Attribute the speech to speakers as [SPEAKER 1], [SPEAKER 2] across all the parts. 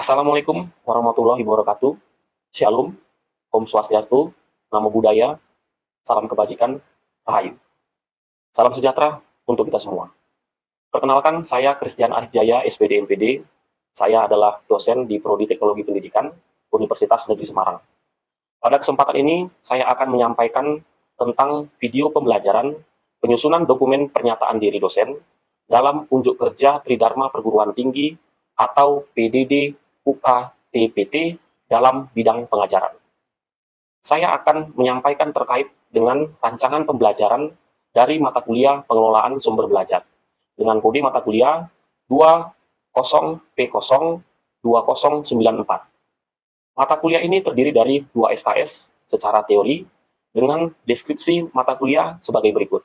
[SPEAKER 1] Assalamualaikum warahmatullahi wabarakatuh. Shalom, Om Swastiastu, Namo Buddhaya, salam kebajikan, Rahayu. Salam sejahtera untuk kita semua. Perkenalkan, saya Christian Arif Jaya, SPD MPD. Saya adalah dosen di Prodi Teknologi Pendidikan, Universitas Negeri Semarang. Pada kesempatan ini, saya akan menyampaikan tentang video pembelajaran penyusunan dokumen pernyataan diri dosen dalam unjuk kerja Tridharma Perguruan Tinggi atau PDD UKT-PT dalam bidang pengajaran. Saya akan menyampaikan terkait dengan rancangan pembelajaran dari mata kuliah pengelolaan sumber belajar dengan kode mata kuliah 20P02094. Mata kuliah ini terdiri dari 2 SKS secara teori dengan deskripsi mata kuliah sebagai berikut.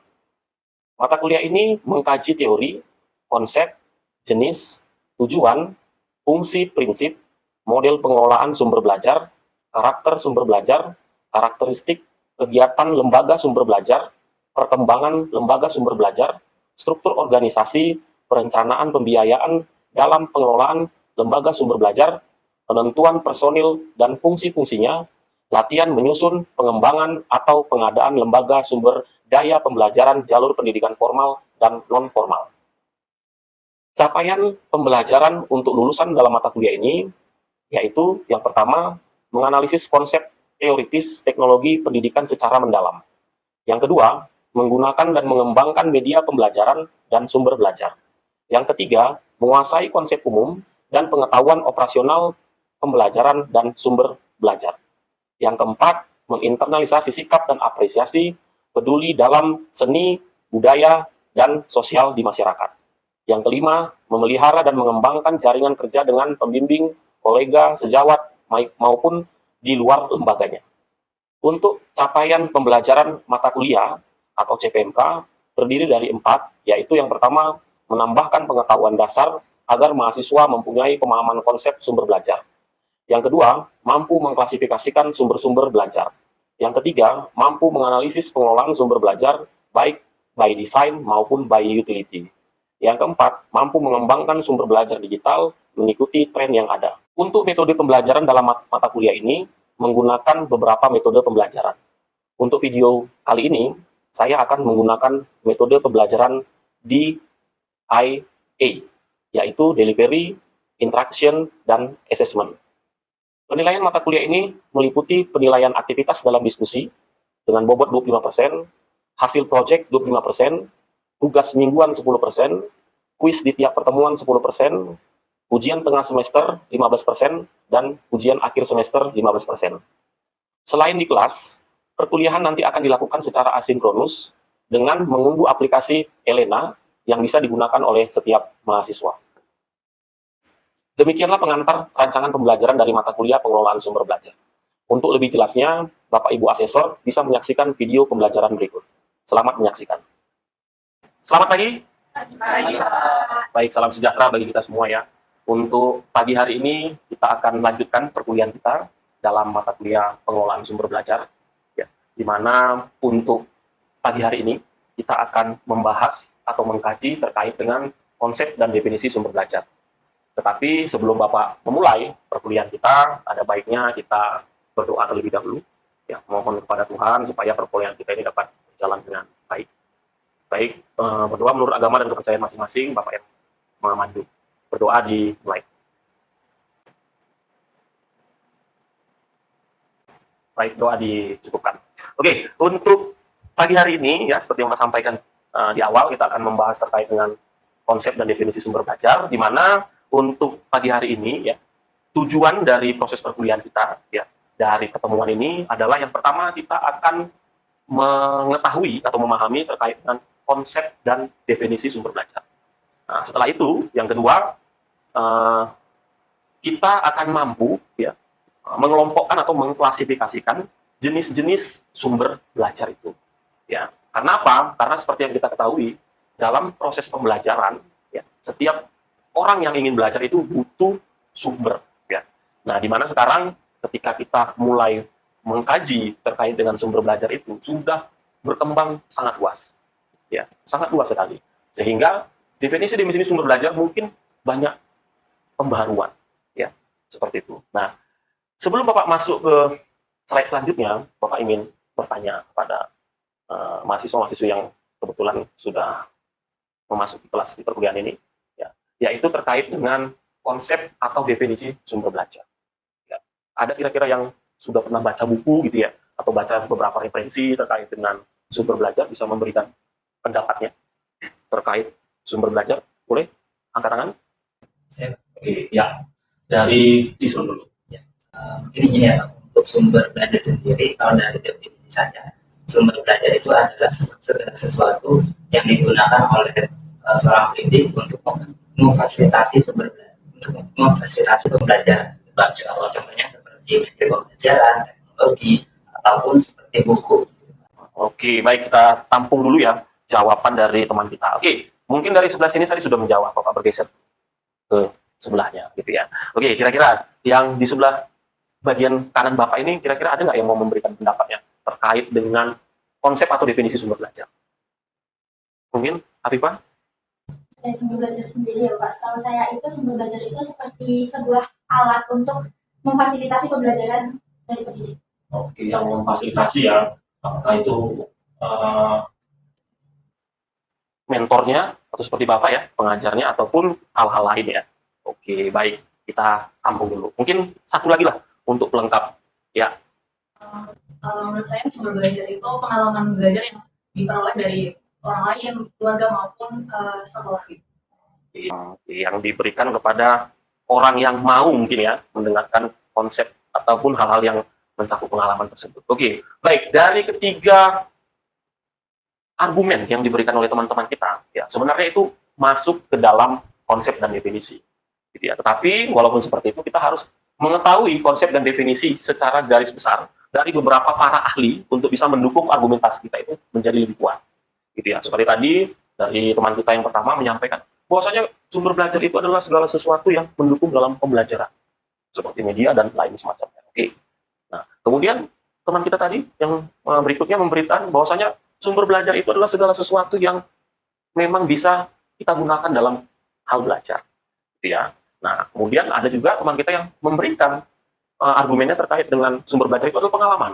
[SPEAKER 1] Mata kuliah ini mengkaji teori, konsep, jenis, tujuan, fungsi prinsip, model pengelolaan sumber belajar, karakter sumber belajar, karakteristik kegiatan lembaga sumber belajar, perkembangan lembaga sumber belajar, struktur organisasi, perencanaan pembiayaan dalam pengelolaan lembaga sumber belajar, penentuan personil dan fungsi-fungsinya, latihan menyusun, pengembangan atau pengadaan lembaga sumber daya pembelajaran jalur pendidikan formal dan non-formal. Capaian pembelajaran untuk lulusan dalam mata kuliah ini yaitu yang pertama, menganalisis konsep teoritis teknologi pendidikan secara mendalam. Yang kedua, menggunakan dan mengembangkan media pembelajaran dan sumber belajar. Yang ketiga, menguasai konsep umum dan pengetahuan operasional pembelajaran dan sumber belajar. Yang keempat, menginternalisasi sikap dan apresiasi peduli dalam seni, budaya, dan sosial di masyarakat. Yang kelima, memelihara dan mengembangkan jaringan kerja dengan pembimbing, kolega, sejawat, maupun di luar lembaganya. Untuk capaian pembelajaran mata kuliah atau CPMK terdiri dari 4, yaitu yang pertama, menambahkan pengetahuan dasar agar mahasiswa mempunyai pemahaman konsep sumber belajar. Yang kedua, mampu mengklasifikasikan sumber-sumber belajar. Yang ketiga, mampu menganalisis pengelolaan sumber belajar baik by design maupun by utility. Yang keempat, mampu mengembangkan sumber belajar digital mengikuti tren yang ada. Untuk metode pembelajaran dalam mata kuliah ini menggunakan beberapa metode pembelajaran. Untuk video kali ini, saya akan menggunakan metode pembelajaran DIA, yaitu Delivery, Interaction, dan Assessment. Penilaian mata kuliah ini meliputi penilaian aktivitas dalam diskusi dengan bobot 25%, hasil proyek 25%, tugas mingguan 10%, kuis di tiap pertemuan 10%, ujian tengah semester 15%, dan ujian akhir semester 15%. Selain di kelas, perkuliahan nanti akan dilakukan secara asinkronus dengan mengunduh aplikasi Elena yang bisa digunakan oleh setiap mahasiswa. Demikianlah pengantar rancangan pembelajaran dari mata kuliah pengelolaan sumber belajar. Untuk lebih jelasnya, Bapak Ibu Asesor bisa menyaksikan video pembelajaran berikut. Selamat menyaksikan. Selamat pagi. Baik, salam sejahtera bagi kita semua ya. Untuk pagi hari ini kita akan melanjutkan perkuliahan kita dalam mata kuliah pengelolaan sumber belajar. Ya, di mana untuk pagi hari ini kita akan membahas atau mengkaji terkait dengan konsep dan definisi sumber belajar. Tetapi sebelum Bapak memulai perkuliahan kita, ada baiknya kita berdoa terlebih dahulu. Ya, mohon kepada Tuhan supaya perkuliahan kita ini dapat berjalan dengan baik. Baik, berdoa menurut agama dan kepercayaan masing-masing, Bapak yang memandu. Berdoa dimulai. Baik, doa dicukupkan. Oke, untuk pagi hari ini, ya seperti yang saya sampaikan di awal, kita akan membahas terkait dengan konsep dan definisi sumber belajar, di mana untuk pagi hari ini, ya tujuan dari proses perkuliahan kita, ya dari pertemuan ini adalah yang pertama kita akan mengetahui atau memahami terkait dengan konsep dan definisi sumber belajar. Nah, setelah itu, yang kedua, kita akan mampu ya mengelompokkan atau mengklasifikasikan jenis-jenis sumber belajar itu. Ya, karena apa? Karena seperti yang kita ketahui, dalam proses pembelajaran, ya, setiap orang yang ingin belajar itu butuh sumber. Ya. Nah, di mana sekarang ketika kita mulai mengkaji terkait dengan sumber belajar itu sudah berkembang sangat luas. Ya, sangat luas sekali. Sehingga definisi sumber belajar mungkin banyak pembaharuan. Ya. seperti itu. Nah, sebelum Bapak masuk ke slide selanjutnya, Bapak ingin bertanya kepada mahasiswa-mahasiswa yang kebetulan sudah memasuki kelas di perkuliahan ini, ya, yaitu terkait dengan konsep atau definisi sumber belajar. Ya. Ada kira-kira yang sudah pernah baca buku gitu ya, atau baca beberapa referensi terkait dengan sumber belajar, bisa memberikan pendapatnya terkait sumber belajar? Boleh angkat tangan? Oke, ya. Dari Islam dulu.
[SPEAKER 2] Ya. Ini ya, untuk sumber belajar sendiri, kalau dari definisi saja, sumber belajar itu adalah sesuatu yang digunakan oleh seorang pendidik untuk memfasilitasi sumber belajar, untuk memfasilitasi pembelajaran. Contohnya seperti media pembelajaran, teknologi, ataupun seperti buku.
[SPEAKER 1] Oke, baik, kita tampung dulu ya jawaban dari teman kita. Oke, mungkin dari sebelah sini tadi sudah menjawab, Bapak bergeser ke sebelahnya gitu ya. Oke, kira-kira yang di sebelah bagian kanan Bapak ini kira-kira ada nggak yang mau memberikan pendapatnya terkait dengan konsep atau definisi sumber belajar? Mungkin Afifah?
[SPEAKER 3] Dan sumber belajar sendiri ya Pak, setahu saya itu sumber belajar itu seperti sebuah alat untuk memfasilitasi pembelajaran dari pendidik.
[SPEAKER 1] Oke, yang memfasilitasi ya, apakah itu mentornya atau seperti Bapak ya, pengajarnya ataupun hal-hal lain ya. Oke, baik, kita tampung dulu. Mungkin satu lagi lah untuk pelengkap ya.
[SPEAKER 4] Menurut saya sumber belajar itu pengalaman belajar yang diperoleh dari orang lain, keluarga maupun sekolah gitu.
[SPEAKER 1] Yang diberikan kepada orang yang mau mungkin ya mendengarkan konsep ataupun hal-hal yang mencakup pengalaman tersebut. Oke, baik, dari ketiga argumen yang diberikan oleh teman-teman kita, ya sebenarnya itu masuk ke dalam konsep dan definisi, gitu ya. Tetapi walaupun seperti itu, kita harus mengetahui konsep dan definisi secara garis besar dari beberapa para ahli untuk bisa mendukung argumentasi kita itu menjadi lebih kuat, gitu ya. Seperti tadi dari teman kita yang pertama menyampaikan bahwasanya sumber belajar itu adalah segala sesuatu yang mendukung dalam pembelajaran, seperti media dan lain semacamnya. Oke. Nah, kemudian teman kita tadi yang berikutnya memberikan bahwasanya sumber belajar itu adalah segala sesuatu yang memang bisa kita gunakan dalam hal belajar, gitu ya. Nah, kemudian ada juga teman kita yang memberikan argumennya terkait dengan sumber belajar itu adalah pengalaman,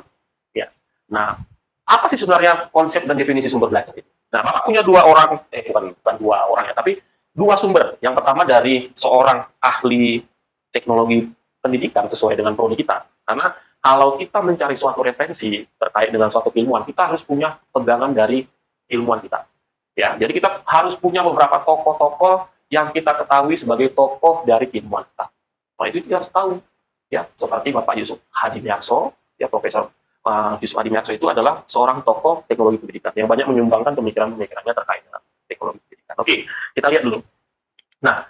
[SPEAKER 1] ya. Nah, apa sih sebenarnya konsep dan definisi sumber belajar itu? Nah, Bapak punya dua orang, bukan dua orang ya, tapi dua sumber. Yang pertama dari seorang ahli teknologi pendidikan sesuai dengan prodi kita, karena kalau kita mencari suatu referensi terkait dengan suatu ilmuwan, kita harus punya pegangan dari ilmuwan kita. Ya, jadi kita harus punya beberapa tokoh-tokoh yang kita ketahui sebagai tokoh dari ilmuwan kita. Nah, itu kita harus tahu. Ya, seperti Bapak Yusuf Hadimyarso, ya Profesor Yusuf Hadimyarso itu adalah seorang tokoh teknologi pendidikan yang banyak menyumbangkan pemikiran-pemikirannya terkait dengan teknologi pendidikan. Oke, kita lihat dulu. Nah,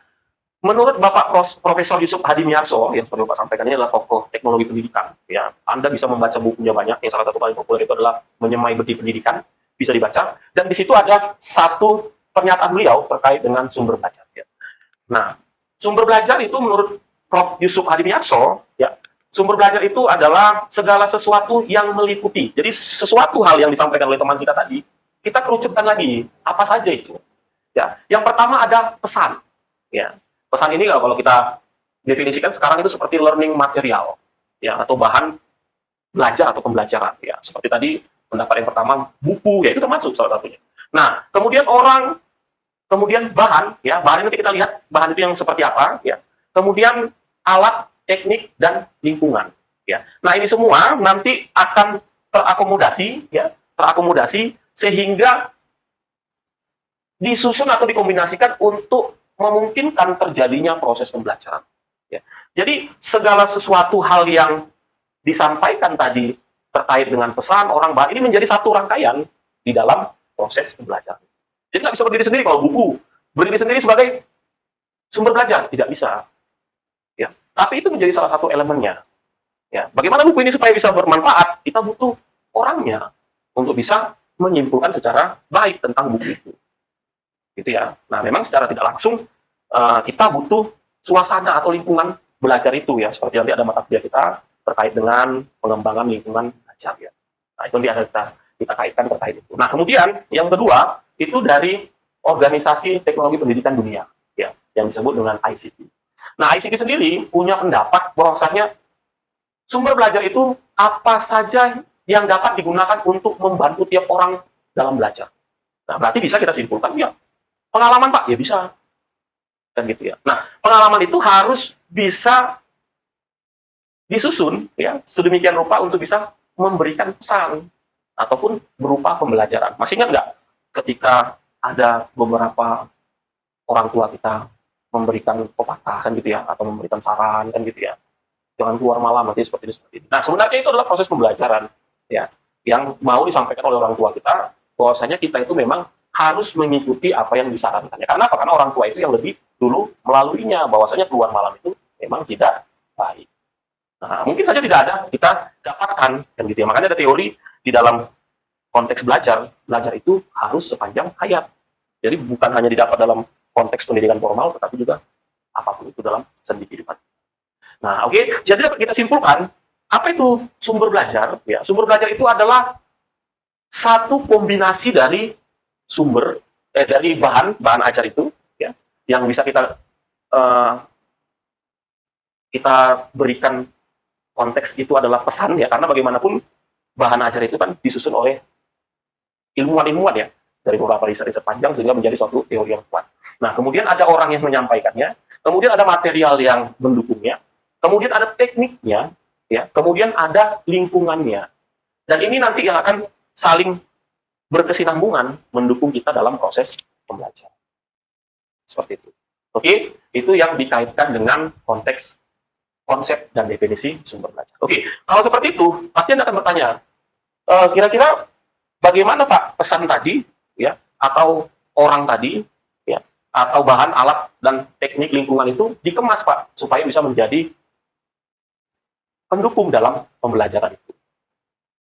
[SPEAKER 1] menurut Bapak Profesor Yusuf Hadimyarso, yang seperti Bapak sampaikan ini adalah tokoh teknologi pendidikan. Ya, Anda bisa membaca bukunya banyak. Yang salah satu paling populer itu adalah Menyemai Beti Pendidikan, bisa dibaca. Dan di situ ada satu pernyataan beliau terkait dengan sumber belajar. Ya. Nah, sumber belajar itu menurut Prof. Yusuf Hadimyarso, ya, sumber belajar itu adalah segala sesuatu yang meliputi. Jadi sesuatu hal yang disampaikan oleh teman kita tadi, kita kerucutkan lagi. Apa saja itu? Ya, yang pertama ada pesan. Ya. Pesan ini kalau kita definisikan sekarang itu seperti learning material, ya, atau bahan belajar atau pembelajaran, ya. Seperti tadi pendapat yang pertama buku, ya itu termasuk salah satunya. Nah, kemudian kemudian bahan, ya, bahan nanti kita lihat bahan itu yang seperti apa, ya. Kemudian alat, teknik dan lingkungan, ya. Nah, ini semua nanti akan terakomodasi, ya, terakomodasi sehingga disusun atau dikombinasikan untuk memungkinkan terjadinya proses pembelajaran. Ya. Jadi segala sesuatu hal yang disampaikan tadi terkait dengan pesan orang bahan ini menjadi satu rangkaian di dalam proses pembelajaran. Jadi nggak bisa berdiri sendiri kalau buku berdiri sendiri sebagai sumber belajar, tidak bisa. Ya. Tapi itu menjadi salah satu elemennya. Ya. Bagaimana buku ini supaya bisa bermanfaat? Kita butuh orangnya untuk bisa menyimpulkan secara baik tentang buku itu. Gitu ya. Nah, memang secara tidak langsung kita butuh suasana atau lingkungan belajar itu ya. Seperti nanti ada mata kuliah kita terkait dengan pengembangan lingkungan belajar ya. Nah, itu nanti ada kita kaitkan terkait itu. Nah, kemudian yang kedua itu dari Organisasi Teknologi Pendidikan Dunia ya, yang disebut dengan ICT. Nah, ICT sendiri punya pendapat bahwasanya sumber belajar itu apa saja yang dapat digunakan untuk membantu tiap orang dalam belajar. Nah, berarti bisa kita simpulkan, ya, pengalaman Pak, ya bisa. Dan gitu ya. Nah, pengalaman itu harus bisa disusun ya sedemikian rupa untuk bisa memberikan pesan ataupun berupa pembelajaran. Masih ingat nggak ketika ada beberapa orang tua kita memberikan pepatah kan gitu ya, atau memberikan saran kan gitu ya, jangan keluar malam nanti seperti ini seperti ini. Nah, sebenarnya itu adalah proses pembelajaran ya yang mau disampaikan oleh orang tua kita, bahwasanya kita itu memang harus mengikuti apa yang disarankannya. Karena apa? Karena orang tua itu yang lebih dulu melaluinya, bahwasanya keluar malam itu memang tidak baik. Nah, mungkin saja tidak ada kita dapatkan kan gitu ya. Makanya ada teori di dalam konteks belajar itu harus sepanjang hayat. Jadi bukan hanya didapat dalam konteks pendidikan formal, tetapi juga apapun itu dalam sendi kehidupan. Nah, oke. Jadi dapat kita simpulkan, apa itu sumber belajar? Ya, sumber belajar itu adalah satu kombinasi dari dari bahan ajar itu, ya, yang bisa kita berikan konteks itu adalah pesan ya, karena bagaimanapun bahan ajar itu kan disusun oleh ilmuwan-ilmuwan ya, dari beberapa riset-riset panjang sehingga menjadi suatu teori yang kuat. Nah, kemudian ada orang yang menyampaikannya, kemudian ada material yang mendukungnya, kemudian ada tekniknya, ya, kemudian ada lingkungannya. Dan ini nanti yang akan saling berkesinambungan mendukung kita dalam proses pembelajaran. Seperti itu. Oke, itu yang dikaitkan dengan konteks konsep dan definisi sumber belajar. Oke, kalau seperti itu, pasti Anda akan bertanya, kira-kira bagaimana Pak pesan tadi, ya, atau orang tadi, ya, atau bahan, alat, dan teknik lingkungan itu dikemas Pak, supaya bisa menjadi pendukung dalam pembelajaran itu.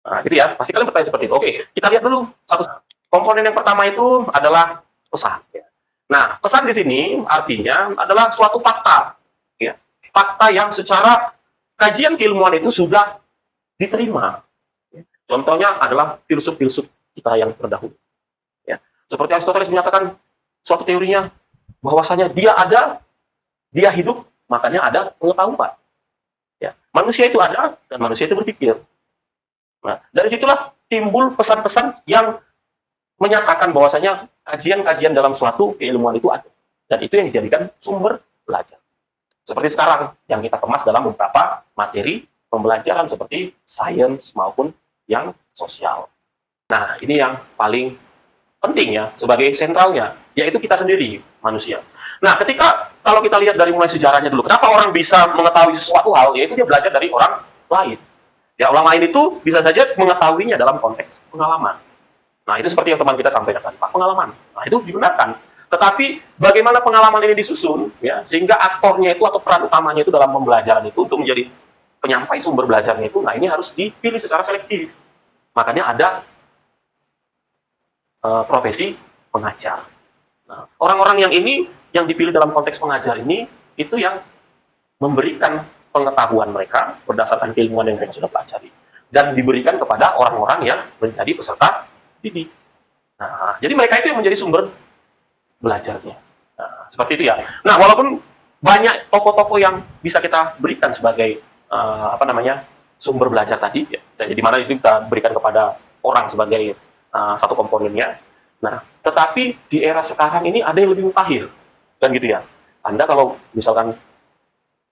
[SPEAKER 1] Nah, gitu ya, pasti kalian bertanya seperti itu. Oke, kita lihat dulu satu komponen yang pertama itu adalah pesan. Ya. Nah, pesan di sini artinya adalah suatu fakta, ya, fakta yang secara kajian keilmuan itu sudah diterima. Contohnya adalah filsuf-filsuf kita yang terdahulu. Ya. Seperti Aristoteles menyatakan suatu teorinya bahwasanya dia ada, dia hidup, makanya ada pengetahuan. Ya. Manusia itu ada dan manusia itu berpikir. Nah, dari situlah timbul pesan-pesan yang menyatakan bahwasanya kajian-kajian dalam suatu keilmuan itu ada. Dan itu yang dijadikan sumber belajar. Seperti sekarang, yang kita kemas dalam beberapa materi pembelajaran seperti sains maupun yang sosial. Nah, ini yang paling penting ya, sebagai sentralnya, yaitu kita sendiri, manusia. Nah, kalau kita lihat dari mulai sejarahnya dulu, kenapa orang bisa mengetahui sesuatu hal, yaitu dia belajar dari orang lain. Ya, orang lain itu bisa saja mengetahuinya dalam konteks pengalaman. Nah, itu seperti yang teman kita sampaikan tadi, Pak, pengalaman. Nah, itu digunakan. Tetapi bagaimana pengalaman ini disusun, ya, sehingga aktornya itu atau peran utamanya itu dalam pembelajaran itu untuk menjadi penyampai sumber belajarnya itu, nah ini harus dipilih secara selektif. Makanya ada profesi pengajar. Nah, orang-orang yang ini yang dipilih dalam konteks pengajar ini itu yang memberikan pengetahuan mereka berdasarkan keilmuan yang mereka sudah pelajari dan diberikan kepada orang-orang yang menjadi peserta didik. Nah, jadi mereka itu yang menjadi sumber belajarnya. Nah, seperti itu ya. Nah, walaupun banyak tokoh-tokoh yang bisa kita berikan sebagai sumber belajar tadi, ya, jadi mana itu kita berikan kepada orang sebagai satu komponennya. Nah, tetapi di era sekarang ini ada yang lebih mutakhir, kan gitu ya. Anda kalau misalkan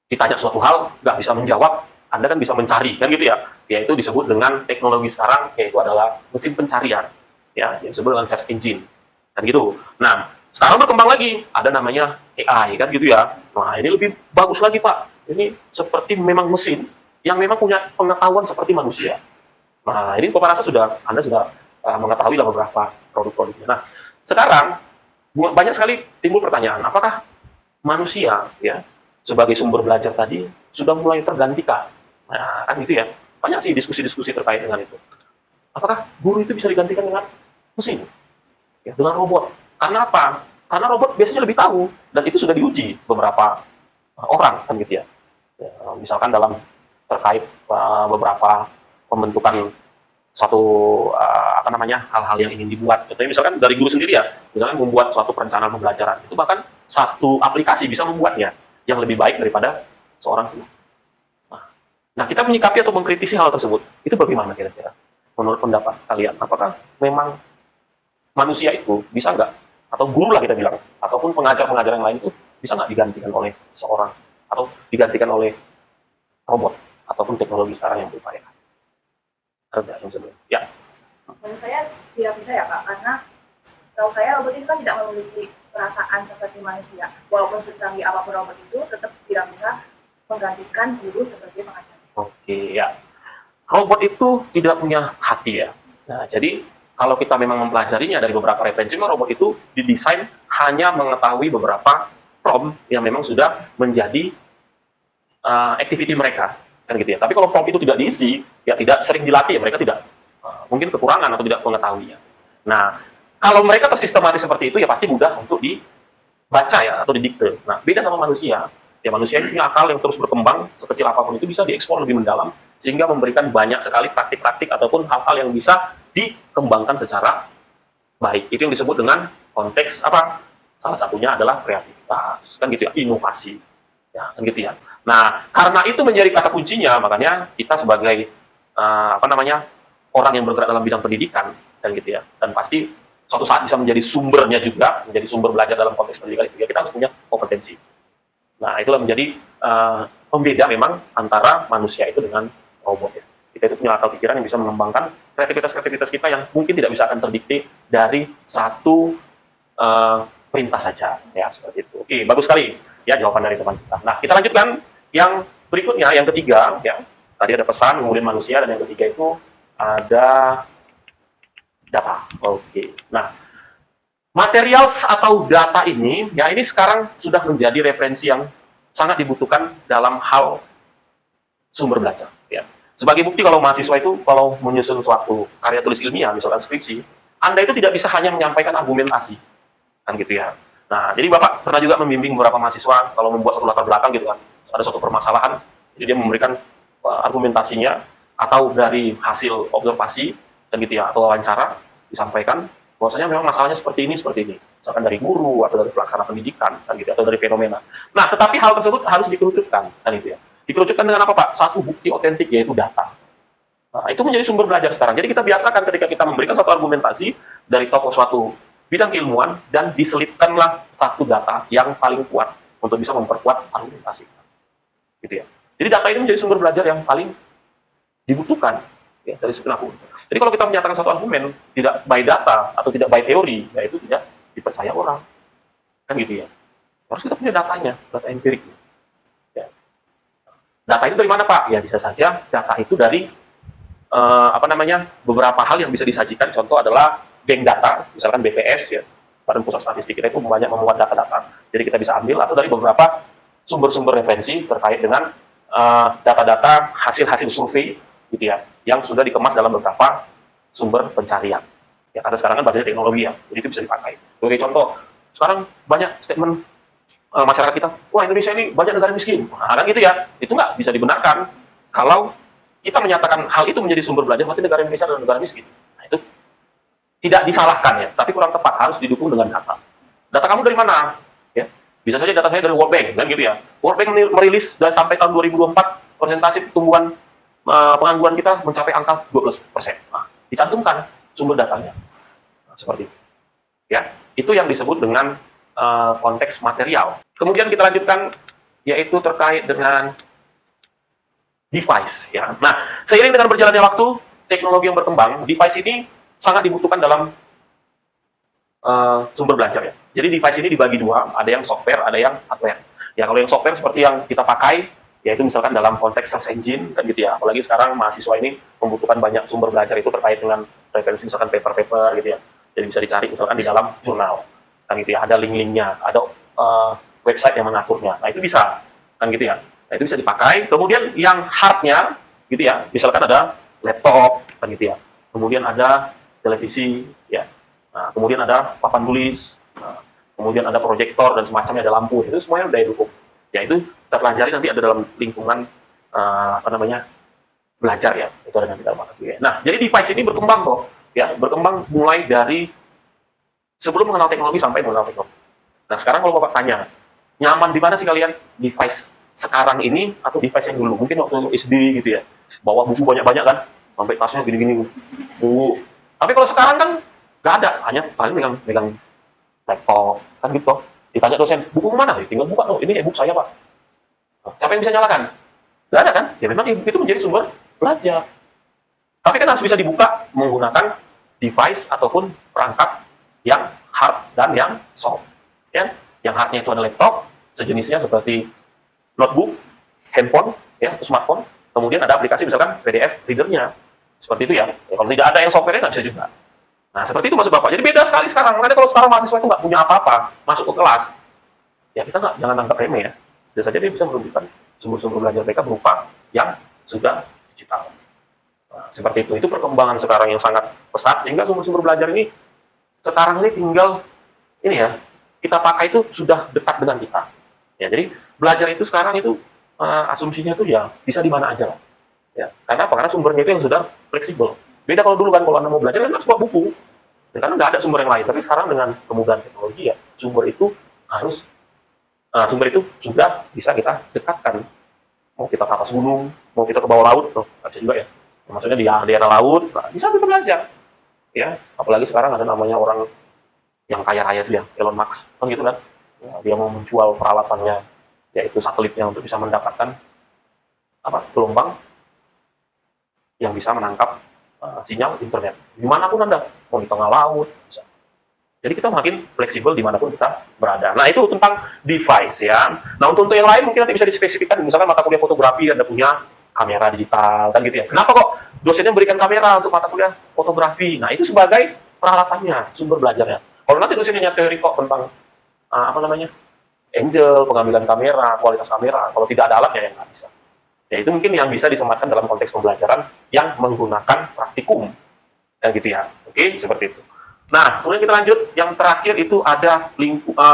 [SPEAKER 1] ditanya suatu hal nggak bisa menjawab, Anda kan bisa mencari, kan gitu ya. Yaitu disebut dengan teknologi sekarang, yaitu adalah mesin pencarian, ya, yang disebut dengan search engine, kan gitu. Nah, sekarang berkembang lagi, ada namanya AI, kan gitu ya. Nah, ini lebih bagus lagi Pak. Ini seperti memang mesin yang memang punya pengetahuan seperti manusia. Nah, ini Bapak rasa Anda sudah mengetahui lah beberapa produk-produknya. Nah, sekarang banyak sekali timbul pertanyaan, apakah manusia ya sebagai sumber belajar tadi sudah mulai tergantikan? Nah, kan gitu ya. Banyak sih diskusi-diskusi terkait dengan itu. Apakah guru itu bisa digantikan dengan mesin? Ya, dengan robot. Karena apa? Karena robot biasanya lebih tahu, dan itu sudah diuji beberapa orang, kan gitu ya. Ya, misalkan dalam terkait beberapa pembentukan suatu hal-hal yang ingin dibuat. Contohnya misalkan dari guru sendiri ya, misalkan membuat suatu perencanaan pembelajaran, itu bahkan satu aplikasi bisa membuatnya. yang lebih baik daripada seorang guru. Nah, kita menyikapi atau mengkritisi hal tersebut, itu bagaimana kira-kira? Menurut pendapat kalian, apakah memang manusia itu bisa nggak, atau guru lah kita bilang, ataupun pengajar-pengajar yang lain itu bisa nggak digantikan oleh seorang, atau digantikan oleh robot, ataupun teknologi sekarang yang berupayakan? Ada yang sebelum? Ya.
[SPEAKER 5] Menurut saya tidak bisa ya Kak, karena tahu saya robot itu kan tidak memiliki perasaan seperti manusia. Walaupun secanggih apapun robot itu tetap tidak bisa menggantikan guru sebagai pengajar.
[SPEAKER 1] Oke, ya. Robot itu tidak punya hati ya. Nah, jadi kalau kita memang mempelajarinya dari beberapa referensi, memang robot itu didesain hanya mengetahui beberapa prompt yang memang sudah menjadi activity mereka, kan gitu ya. Tapi kalau prompt itu tidak diisi, ya tidak sering dilatih, ya mereka tidak mungkin kekurangan atau tidak mengetahuinya. Nah, kalau mereka tersistematis seperti itu, ya pasti mudah untuk dibaca ya atau didikte. Nah, beda sama manusia. Ya, manusia ini punya akal yang terus berkembang, sekecil apapun itu bisa dieksplor lebih mendalam, sehingga memberikan banyak sekali praktik-praktik ataupun hal-hal yang bisa dikembangkan secara baik. Itu yang disebut dengan konteks apa? Salah satunya adalah kreativitas, kan gitu ya, inovasi. Ya, kan gitu ya. Nah, karena itu menjadi kata kuncinya, makanya kita sebagai orang yang bergerak dalam bidang pendidikan, kan gitu ya, dan pasti suatu saat bisa menjadi sumbernya juga, menjadi sumber belajar dalam konteks pendidikan itu, ya kita harus punya kompetensi. Nah, itulah menjadi pembeda memang antara manusia itu dengan robot ya. Kita itu punya akal pikiran yang bisa mengembangkan kreativitas-kreativitas kita yang mungkin tidak bisa akan terdikte dari satu perintah saja, ya seperti itu. Oke, bagus sekali ya jawaban dari teman kita. Nah, kita lanjutkan yang berikutnya, yang ketiga ya. Tadi ada pesan, kemudian manusia, dan yang ketiga itu ada data. Oke. Nah, materials atau data ini, ya ini sekarang sudah menjadi referensi yang sangat dibutuhkan dalam hal sumber belajar. Ya. Sebagai bukti kalau mahasiswa itu, kalau menyusun suatu karya tulis ilmiah, misalkan skripsi, Anda itu tidak bisa hanya menyampaikan argumentasi. Kan gitu ya. Nah, jadi Bapak pernah juga membimbing beberapa mahasiswa kalau membuat satu latar belakang gitu kan. Ada suatu permasalahan, jadi dia memberikan argumentasinya, atau dari hasil observasi, dan gitu ya, atau wawancara, disampaikan bahwasanya memang masalahnya seperti ini, misalkan dari guru atau dari pelaksana pendidikan, kan gitu, atau dari fenomena. Nah, tetapi hal tersebut harus dikerucutkan, kan itu ya. Dikerucutkan dengan apa Pak? Satu bukti otentik, yaitu data. Nah, itu menjadi sumber belajar sekarang. Jadi kita biasakan ketika kita memberikan satu argumentasi dari tokoh suatu bidang keilmuan, dan diselipkanlah satu data yang paling kuat untuk bisa memperkuat argumentasi. Gitu ya. Jadi data ini menjadi sumber belajar yang paling dibutuhkan ya, dari segi aku. Jadi kalau kita menyatakan satu argumen tidak by data atau tidak by teori, ya itu tidak dipercaya orang, kan gitu ya. Harus kita punya datanya, data empirik. Ya. Data itu dari mana Pak? Ya bisa saja data itu dari beberapa hal yang bisa disajikan. Contoh adalah bank data, misalkan BPS ya, Badan Pusat Statistik kita itu banyak memuat data-data. Jadi kita bisa ambil atau dari beberapa sumber-sumber referensi terkait dengan data-data hasil-hasil survei gitu ya, yang sudah dikemas dalam beberapa sumber pencarian. Ya, karena sekarang kan basis teknologi ya, jadi itu bisa dipakai. Sebagai contoh, sekarang banyak statement masyarakat kita, wah Indonesia ini banyak negara miskin. Nah, kan gitu ya, itu nggak bisa dibenarkan kalau kita menyatakan hal itu menjadi sumber belajar, berarti negara Indonesia adalah negara miskin. Nah, itu tidak disalahkan ya, tapi kurang tepat, harus didukung dengan data. Data kamu dari mana? Ya, bisa saja data saya dari World Bank, kan gitu ya. World Bank merilis dan sampai tahun 2024 persentase pertumbuhan pengangguran kita mencapai angka 12%. Nah, dicantumkan sumber datanya. Nah, seperti itu. Ya, itu yang disebut dengan konteks material. Kemudian kita lanjutkan, yaitu terkait dengan device. Ya. Nah, seiring dengan berjalannya waktu, teknologi yang berkembang, device ini sangat dibutuhkan dalam sumber belajar ya. Jadi device ini dibagi dua, ada yang software, ada yang hardware. Ya, kalau yang software seperti yang kita pakai, yaitu misalkan dalam konteks search engine, kan gitu ya. Apalagi sekarang mahasiswa ini membutuhkan banyak sumber belajar itu terkait dengan referensi misalkan paper-paper gitu ya. Jadi bisa dicari misalkan di dalam jurnal, kan gitu ya. Ada link-linknya, ada website yang mengaturnya. Nah itu bisa, kan gitu ya. Nah itu bisa dipakai. Kemudian yang hardnya, gitu ya. Misalkan ada laptop, kan gitu ya. Kemudian ada televisi, ya. Nah, kemudian ada papan tulis, nah, kemudian ada proyektor dan semacamnya, ada lampu. Itu semuanya udah didukung. Ya itu kita pelajari nanti ada dalam lingkungan belajar ya, itu ada nanti dalam materi. Nah, jadi device ini berkembang kok, ya, berkembang mulai dari sebelum mengenal teknologi sampai mengenal teknologi. Nah, sekarang kalau Bapak tanya, nyaman di mana sih kalian? Device sekarang ini atau device yang dulu? Mungkin waktu SD gitu ya, bawa buku banyak-banyak kan, sampai tasnya gini-gini. Tapi kalau sekarang kan nggak ada, hanya paling megang laptop kan gitu. Ditanya dosen, buku mana? Tinggal buka tuh, ini e-book saya Pak. Siapa yang bisa nyalakan? Nggak ada kan? Ya memang itu menjadi sumber belajar. Tapi kan harus bisa dibuka menggunakan device ataupun perangkat yang hard dan yang soft. Ya, yang hardnya itu ada laptop, sejenisnya seperti notebook, handphone, ya, smartphone. Kemudian ada aplikasi misalkan PDF readernya, seperti itu ya. Kalau tidak ada yang software nggak bisa juga. Nah, seperti itu maksud Bapak. Jadi beda sekali sekarang. Makanya kalau sekarang mahasiswa itu nggak punya apa-apa, masuk ke kelas, ya kita jangan anggap remeh ya. Bisa saja dia bisa menunjukkan sumber-sumber belajar mereka berupa yang sudah digital. Nah, seperti itu. Itu perkembangan sekarang yang sangat pesat, sehingga sumber-sumber belajar ini sekarang ini tinggal ini ya, kita pakai itu sudah dekat dengan kita. Ya, jadi belajar itu sekarang itu asumsinya itu ya bisa di mana aja lah. Ya, karena apa? Karena sumbernya itu yang sudah fleksibel. Beda kalau dulu kan, kalau Anda mau belajar kan harus bawa buku. Ya, karena nggak ada sumber yang lain. Tapi sekarang dengan kemudahan teknologi ya, sumber itu sudah bisa kita dekatkan. Mau kita ke atas gunung, mau kita ke bawah laut, bisa juga ya. Maksudnya di daerah laut, bisa kita belajar. Ya, apalagi sekarang ada namanya orang yang kaya raya itu ya, Elon Musk, kan gitu kan. Ya, dia mau menjual peralatannya, yaitu satelitnya untuk bisa mendapatkan gelombang yang bisa menangkap sinyal internet. Dimanapun Anda, mau di tengah laut, bisa. Jadi kita makin fleksibel dimanapun kita berada. Nah itu tentang device ya. Nah untuk yang lain mungkin nanti bisa dispesifikkan. Misalkan mata kuliah fotografi Anda punya kamera digital kan gitu ya. Kenapa kok dosennya memberikan kamera untuk mata kuliah fotografi? Nah itu sebagai peralatannya, sumber belajarnya. Kalau nanti dosennya teori kok tentang angle, pengambilan kamera, kualitas kamera, kalau tidak ada alatnya ya nggak bisa. Ya itu mungkin yang bisa disematkan dalam konteks pembelajaran yang menggunakan praktikum. Dan gitu ya. Oke, seperti itu. Nah, sebelum kita lanjut, yang terakhir itu ada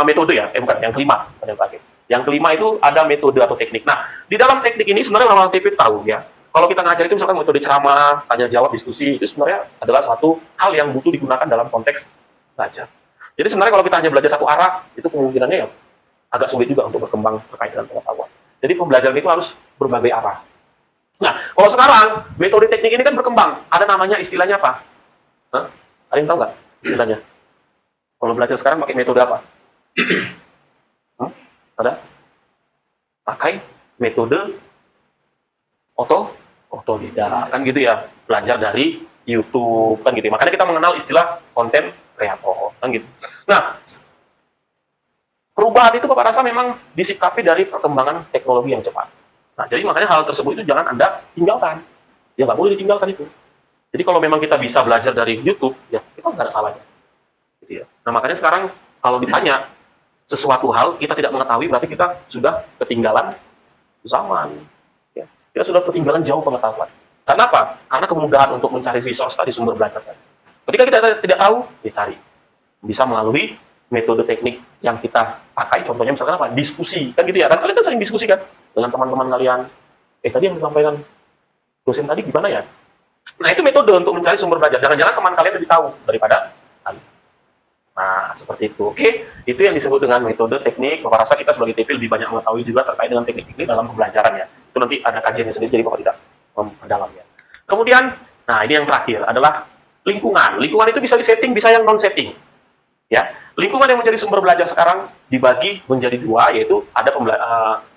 [SPEAKER 1] metode ya, bukan, yang kelima, yang terakhir. Yang kelima itu ada metode atau teknik. Nah, di dalam teknik ini sebenarnya orang TP tahu ya, kalau kita ngajar itu misalkan metode ceramah, tanya jawab, diskusi, itu sebenarnya adalah satu hal yang butuh digunakan dalam konteks belajar. Jadi sebenarnya kalau kita hanya belajar satu arah, itu kemungkinannya ya agak sulit juga untuk berkembang terkait dengan pengetahuan. Jadi pembelajaran itu harus berbagai arah. Nah, kalau sekarang metode teknik ini kan berkembang, ada namanya istilahnya apa? Hah? Ada yang tahu nggak istilahnya? Kalau belajar sekarang pakai metode apa? Ada? Pakai metode otodidak, kan gitu ya. Belajar dari YouTube, kan gitu. Makanya kita mengenal istilah konten kreator, kan gitu. Nah, perubahan itu Bapak rasa memang disikapi dari perkembangan teknologi yang cepat. Nah, jadi makanya hal tersebut itu jangan Anda tinggalkan. Ya nggak boleh ditinggalkan itu. Jadi kalau memang kita bisa belajar dari YouTube, ya kita nggak ada salahnya. Gitu ya. Nah, makanya sekarang kalau ditanya sesuatu hal kita tidak mengetahui, berarti kita sudah ketinggalan zaman. Ya. Kita sudah ketinggalan jauh pengetahuan. Karena apa? Karena kemudahan untuk mencari resource tadi, sumber belajar tadi. Ketika kita tidak tahu, ya cari. Bisa melalui metode teknik yang kita pakai, contohnya misalkan apa? Diskusi. Kan gitu ya. Kan kalian kan sering diskusi kan dengan teman-teman kalian. Tadi yang disampaikan dosen tadi gimana ya? Nah, itu metode untuk mencari sumber belajar. Jangan-jangan teman kalian lebih tahu daripada kalian. Nah, seperti itu. Oke, itu yang disebut dengan metode teknik. Bapak rasa kita sebagai TP lebih banyak mengetahui juga terkait dengan teknik ini dalam pembelajaran ya. Itu nanti ada kajiannya sendiri, jadi Bapak tidak memperdalamnya. Kemudian, nah ini yang terakhir adalah lingkungan. Lingkungan itu bisa disetting, bisa yang non-setting. Ya, lingkungan yang menjadi sumber belajar sekarang dibagi menjadi dua, yaitu ada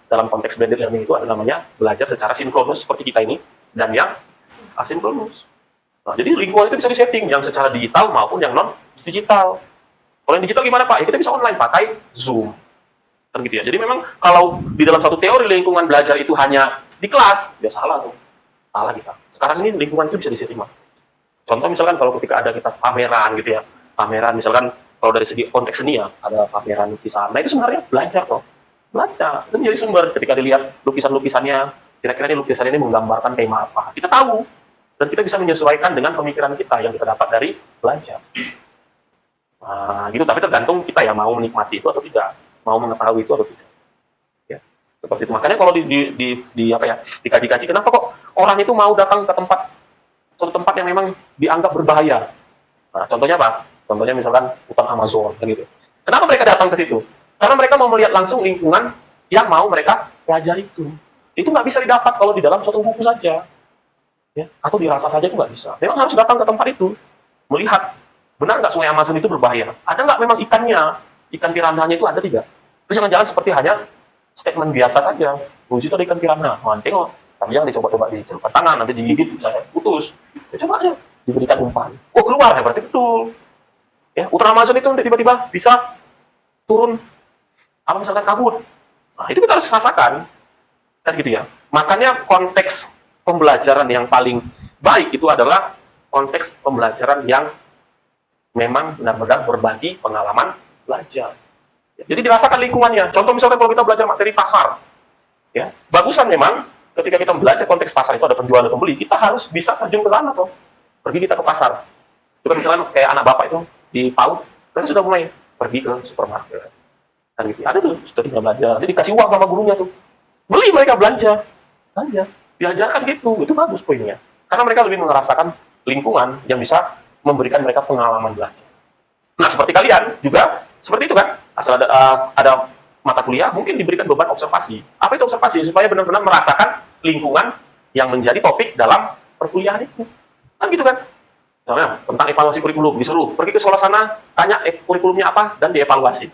[SPEAKER 1] dalam konteks blended learning itu ada namanya belajar secara sinkronus seperti kita ini, dan yang asinkronus. Nah, jadi lingkungan itu bisa disetting yang secara digital maupun yang non digital. Kalau yang digital gimana Pak? Ya kita bisa online pakai Zoom. Kan gitu ya. Jadi memang kalau di dalam satu teori lingkungan belajar itu hanya di kelas, ya salah tuh. Salah kita. Sekarang ini lingkungan itu bisa disetting. Contoh misalkan kalau ketika ada kita pameran gitu ya. Pameran misalkan kalau dari segi konteks seni ya, ada pameran lukisan. Nah itu sebenarnya belajar toh. Belajar. Itu menjadi sumber ketika dilihat lukisan-lukisannya, kira-kira ini lukisan ini menggambarkan tema apa. Kita tahu. Dan kita bisa menyesuaikan dengan pemikiran kita yang kita dapat dari belajar. Nah, gitu. Tapi tergantung kita ya mau menikmati itu atau tidak, mau mengetahui itu atau tidak. Ya, seperti itu. Makanya kalau dikaji-kaji, kenapa kok orang itu mau datang ke suatu tempat yang memang dianggap berbahaya? Nah, contohnya apa? Contohnya misalkan hutan Amazon, kan gitu. Kenapa mereka datang ke situ? Karena mereka mau melihat langsung lingkungan yang mau mereka pelajari itu. Itu nggak bisa didapat kalau di dalam suatu buku saja. Ya, atau dirasa saja itu nggak bisa. Memang harus datang ke tempat itu. Melihat, benar nggak sungai Amazon itu berbahaya? Ada nggak memang ikannya? Ikan piranhanya itu ada tidak? Itu jangan-jangan seperti hanya statement biasa saja. Oh, itu ada ikan piranha. Nah, tengok. Tapi jangan dicoba-coba dicelupkan tangan, nanti digigit, misalnya putus. Ya, coba aja diberikan umpan. Oh, keluar, ya berarti betul. Ya, utara Amazon itu tiba-tiba bisa turun, apa misalkan kabut. Nah, itu kita harus rasakan. Kan gitu ya. Makanya konteks pembelajaran yang paling baik itu adalah konteks pembelajaran yang memang benar-benar berbagi pengalaman belajar. Ya, jadi dirasakan lingkungannya. Contoh misalnya kalau kita belajar materi pasar, ya, bagusan memang ketika kita belajar konteks pasar itu ada penjual dan pembeli, kita harus bisa terjun ke sana tuh. Pergi kita ke pasar. Itu kan misalnya kayak anak bapak itu di PAUD, kan sudah mulai pergi ke supermarket. Kan gitu. Ada tuh, sudah tinggal belajar. Jadi dikasih uang sama gurunya tuh. Beli mereka belanja. Belanja. Diajarkan gitu. Itu bagus poinnya. Karena mereka lebih merasakan lingkungan yang bisa memberikan mereka pengalaman belajar. Nah, seperti kalian juga seperti itu kan. Asal ada mata kuliah, mungkin diberikan beban observasi. Apa itu observasi? Supaya benar-benar merasakan lingkungan yang menjadi topik dalam perkuliahan itu. Kan gitu kan? Misalnya, tentang evaluasi kurikulum, disuruh pergi ke sekolah sana, tanya kurikulumnya apa, dan dievaluasi.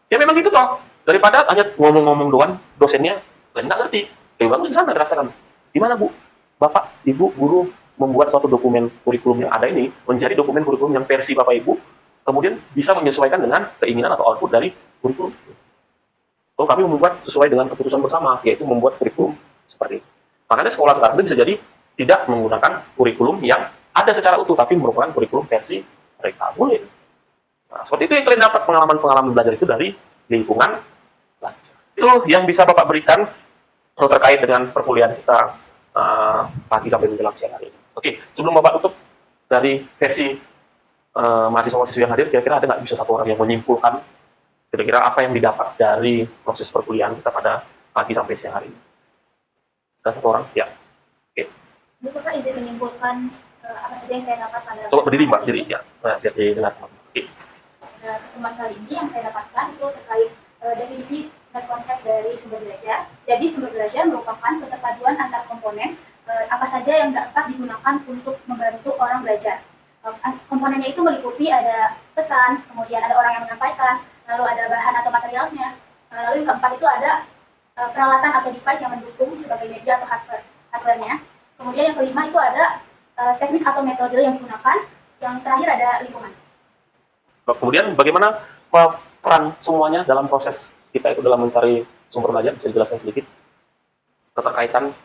[SPEAKER 1] Ya memang gitu toh. Daripada hanya ngomong-ngomong doang, dosennya, kalian nggak ngerti. Lebih bagus di sana dirasakan. Gimana Bu? Bapak, Ibu, Guru membuat suatu dokumen kurikulum yang ada ini, menjadi dokumen kurikulum yang versi Bapak Ibu, kemudian bisa menyesuaikan dengan keinginan atau output dari kurikulum. So, kami membuat sesuai dengan keputusan bersama, yaitu membuat kurikulum seperti itu. Makanya sekolah sekarang itu bisa jadi tidak menggunakan kurikulum yang ada secara utuh, tapi merupakan kurikulum versi mereka. Boleh. Nah, seperti itu yang kalian dapat pengalaman-pengalaman belajar itu dari lingkungan belajar. Itu yang bisa Bapak berikan terkait dengan perkuliahan kita pagi sampai menjelang siang hari ini. Oke, sebelum Bapak tutup dari versi mahasiswa-mahasiswa yang hadir, kira-kira ada nggak bisa satu orang yang menyimpulkan kira-kira apa yang didapat dari proses perkuliahan kita pada pagi sampai siang hari ini? Ada satu orang? Ya. Oke.
[SPEAKER 3] Bapak izin menyimpulkan apa saja yang saya dapat pada
[SPEAKER 1] Coba berdiri Mbak, berdiri ya. Nah, biar didengar. Oke.
[SPEAKER 3] pada pertemuan kali ini yang saya dapatkan itu terkait definisi dan konsep dari sumber belajar. Jadi sumber belajar merupakan keterpaduan antar komponen apa saja yang dapat digunakan untuk membantu orang belajar. Komponennya itu meliputi ada pesan, kemudian ada orang yang menyampaikan, lalu ada bahan atau materialnya, lalu yang keempat itu ada peralatan atau device yang mendukung sebagai media atau hardware-nya. Kemudian yang kelima itu ada teknik atau metode yang digunakan. Yang terakhir ada lingkungan.
[SPEAKER 1] Kemudian bagaimana peran semuanya dalam proses kita itu dalam mencari sumber belajar? Bisa dijelaskan sedikit? Keterkaitan,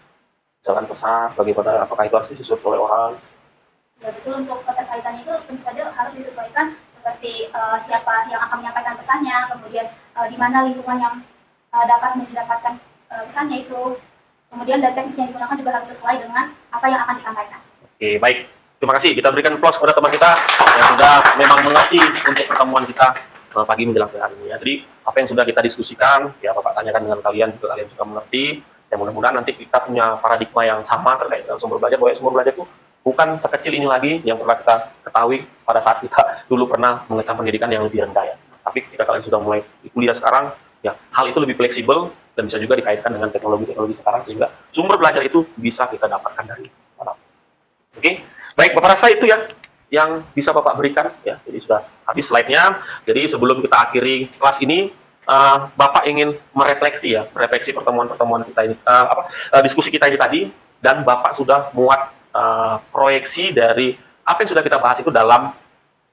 [SPEAKER 1] misalkan pesan, bagaimana apakah itu harus disusun oleh orang?
[SPEAKER 3] Ya betul, untuk keterkaitan itu tentu saja harus disesuaikan seperti siapa yang akan menyampaikan pesannya, kemudian di mana lingkungan yang dapat mendapatkan pesannya itu, kemudian dan teknik yang digunakan juga harus sesuai dengan apa yang akan disampaikan.
[SPEAKER 1] Oke, baik. Terima kasih. Kita berikan applause kepada teman kita yang sudah memang mengerti untuk pertemuan kita pagi menjelang siang hari ini. Ya. Jadi apa yang sudah kita diskusikan, ya Bapak tanyakan dengan kalian, juga kalian juga mengerti. Dan mudah-mudahan nanti kita punya paradigma yang sama terkait dengan sumber belajar, bahwa sumber belajar itu bukan sekecil ini lagi yang pernah kita ketahui pada saat kita dulu pernah mengecam pendidikan yang lebih rendah ya. Tapi ketika kalian sudah mulai di kuliah sekarang, ya hal itu lebih fleksibel dan bisa juga dikaitkan dengan teknologi-teknologi sekarang sehingga sumber belajar itu bisa kita dapatkan dari mana. Oke, baik Bapak rasa itu ya yang bisa Bapak berikan ya. Jadi sudah habis slide-nya. Jadi sebelum kita akhiri kelas ini, Bapak ingin merefleksi ya, merefleksi pertemuan-pertemuan kita ini, diskusi kita ini tadi, dan Bapak sudah muat proyeksi dari apa yang sudah kita bahas itu dalam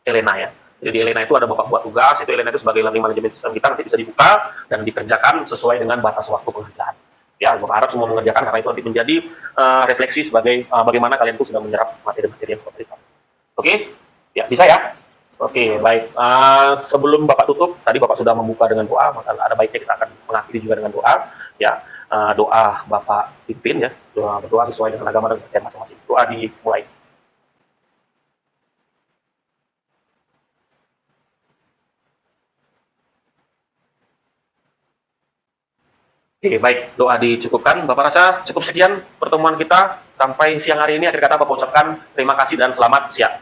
[SPEAKER 1] Elena ya. Jadi di Elena itu ada Bapak buat tugas, itu Elena itu sebagai learning management system kita nanti bisa dibuka dan dikerjakan sesuai dengan batas waktu pengerjaan. Ya, Bapak harap semua mengerjakan karena itu nanti menjadi refleksi sebagai bagaimana kalian itu sudah menyerap materi-materi yang Bapak berikan. Oke? Ya, bisa ya? Oke, baik. Sebelum Bapak tutup, tadi Bapak sudah membuka dengan doa, maka ada baiknya kita akan mengakhiri juga dengan doa. Ya, doa Bapak pimpin ya, berdoa sesuai dengan agama dan kepercayaan masing-masing. Doa dimulai. Oke, baik. Doa dicukupkan. Bapak rasa cukup sekian pertemuan kita sampai siang hari ini. Akhir kata Bapak ucapkan terima kasih dan selamat siang.